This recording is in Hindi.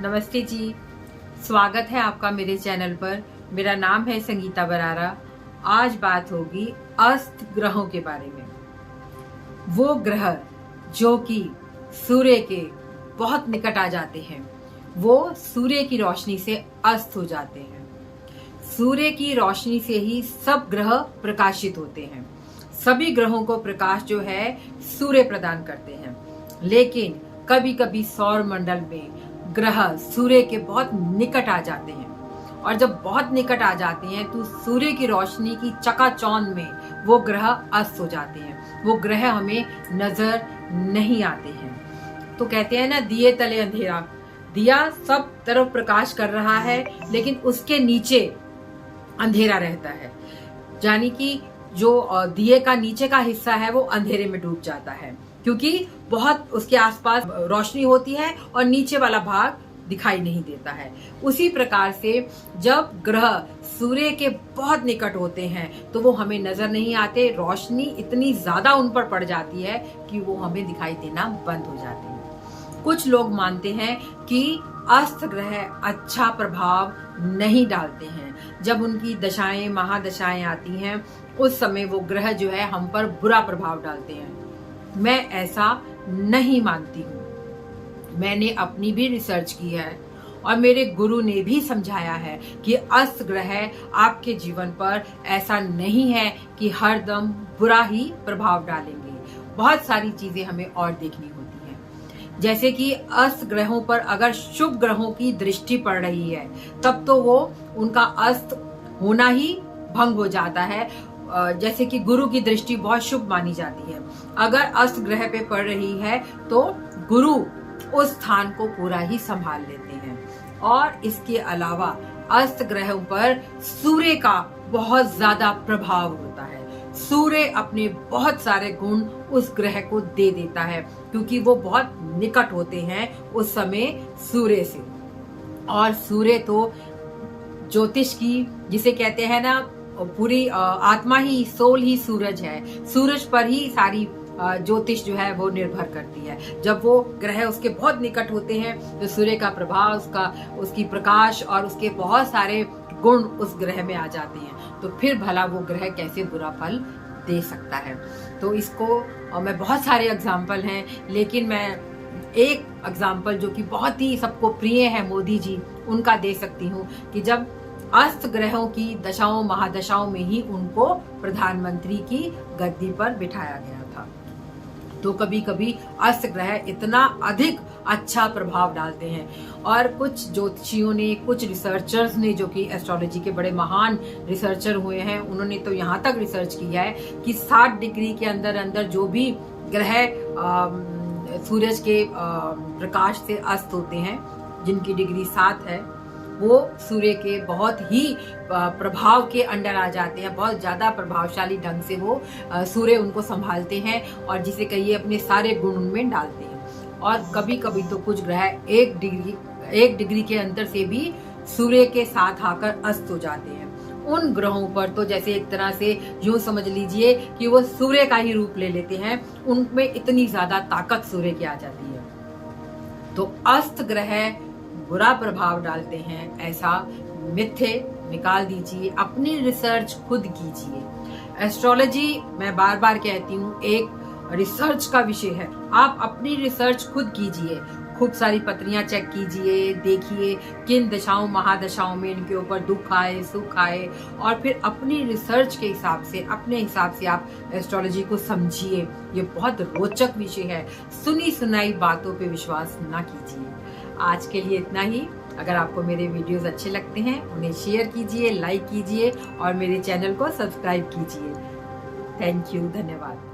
नमस्ते जी, स्वागत है आपका मेरे चैनल पर। मेरा नाम है संगीता बरारा। आज बात होगी अस्त ग्रहों के बारे में। वो ग्रह जो कि सूर्य के बहुत निकट आ जाते हैं, वो सूर्य की रोशनी से अस्त हो जाते हैं। सूर्य की रोशनी से ही सब ग्रह प्रकाशित होते हैं। सभी ग्रहों को प्रकाश जो है सूर्य प्रदान करते हैं, लेकिन कभी कभी सौर मंडल में ग्रह सूर्य के बहुत निकट आ जाते हैं, और जब बहुत निकट आ जाते हैं तो सूर्य की रोशनी की चकाचौंध में वो ग्रह अस्त हो जाते हैं। वो ग्रह हमें नजर नहीं आते हैं। तो कहते हैं ना, दिए तले अंधेरा। दिया सब तरफ प्रकाश कर रहा है, लेकिन उसके नीचे अंधेरा रहता है। यानी कि जो दिए का नीचे का हिस्सा है वो अंधेरे में डूब जाता है, क्योंकि बहुत उसके आसपास रोशनी होती है और नीचे वाला भाग दिखाई नहीं देता है। उसी प्रकार से जब ग्रह सूर्य के बहुत निकट होते हैं तो वो हमें नजर नहीं आते। रोशनी इतनी ज्यादा उन पर पड़ जाती है कि वो हमें दिखाई देना बंद हो जाते हैं। कुछ लोग मानते हैं कि अस्त ग्रह अच्छा प्रभाव नहीं डालते हैं। जब उनकी दशाएं महादशाएं आती हैं, उस समय वो ग्रह जो है हम पर बुरा प्रभाव डालते हैं। मैं ऐसा नहीं मानती हूँ। मैंने अपनी भी रिसर्च की है और मेरे गुरु ने भी समझाया है कि अस्त ग्रह आपके जीवन पर ऐसा नहीं है कि हरदम बुरा ही प्रभाव डालेंगे। बहुत सारी चीजें हमें और देखनी होती है। जैसे कि अस्त ग्रहों पर अगर शुभ ग्रहों की दृष्टि पड़ रही है, तब तो वो उनका अस्त होना ही भंग हो जाता है। जैसे कि गुरु की दृष्टि बहुत शुभ मानी जाती है। अगर अस्त ग्रह पे पड़ रही है तो गुरु उस स्थान को पूरा ही संभाल लेते हैं। और इसके अलावा अस्त ग्रहों पर सूर्य का बहुत ज्यादा प्रभाव होता है। सूर्य अपने बहुत सारे गुण उस ग्रह को दे देता है, क्योंकि वो बहुत निकट होते हैं उस समय सूर्य से। और सूर्य तो ज्योतिष की, जिसे कहते हैं ना, पूरी आत्मा ही, सोल ही सूरज है। सूरज पर ही सारी ज्योतिष जो है वो निर्भर करती है। जब वो ग्रह उसके बहुत निकट होते हैं तो सूर्य का प्रभाव, उसकी प्रकाश और उसके बहुत सारे गुण उस ग्रह में आ जाते हैं। तो फिर भला वो ग्रह कैसे बुरा फल दे सकता है। तो इसको मैं बहुत सारे एग्जाम्पल हैं, लेकिन मैं एक एग्जाम्पल जो कि बहुत ही सबको प्रिय है, मोदी जी, उनका दे सकती हूँ कि जब अस्त ग्रहों की दशाओं महादशाओं में ही उनको प्रधानमंत्री की गद्दी पर बिठाया गया था। तो कभी कभी अस्त ग्रह इतना अधिक अच्छा प्रभाव डालते हैं। और कुछ ज्योतिषियों ने, कुछ रिसर्चर्स ने, जो कि एस्ट्रोलॉजी के बड़े महान रिसर्चर हुए हैं, उन्होंने तो यहाँ तक रिसर्च किया है कि 60 डिग्री के अंदर अंदर जो भी ग्रह सूरज के प्रकाश से अस्त होते हैं, जिनकी डिग्री 7 है, वो सूर्य के बहुत ही प्रभाव के अंडर आ जाते हैं। बहुत ज्यादा प्रभावशाली ढंग से वो सूर्य उनको संभालते हैं और जिसे कहिए अपने सारे गुण उनमें डालते हैं। और कभी कभी तो कुछ ग्रह एक डिग्री के अंतर से भी सूर्य के साथ आकर अस्त हो जाते हैं। उन ग्रहों पर तो जैसे एक तरह से यूं समझ लीजिए कि वो सूर्य का ही रूप ले लेते हैं। उनमें इतनी ज्यादा ताकत सूर्य की आ जाती है। तो अस्त ग्रह बुरा प्रभाव डालते हैं, ऐसा मिथ्य निकाल दीजिए। अपनी रिसर्च खुद कीजिए। एस्ट्रोलॉजी, मैं बार बार कहती हूँ, एक रिसर्च का विषय है। आप अपनी रिसर्च खुद कीजिए। खूब सारी पत्रियां चेक कीजिए, देखिए किन दशाओं महादशाओं में इनके ऊपर दुख आए, सुख आए, और फिर अपनी रिसर्च के हिसाब से, अपने हिसाब से आप एस्ट्रोलॉजी को समझिए। ये बहुत रोचक विषय है। सुनी सुनाई बातों पे विश्वास ना कीजिए। आज के लिए इतना ही। अगर आपको मेरे वीडियोस अच्छे लगते हैं, उन्हें शेयर कीजिए, लाइक कीजिए और मेरे चैनल को सब्सक्राइब कीजिए। थैंक यू, धन्यवाद।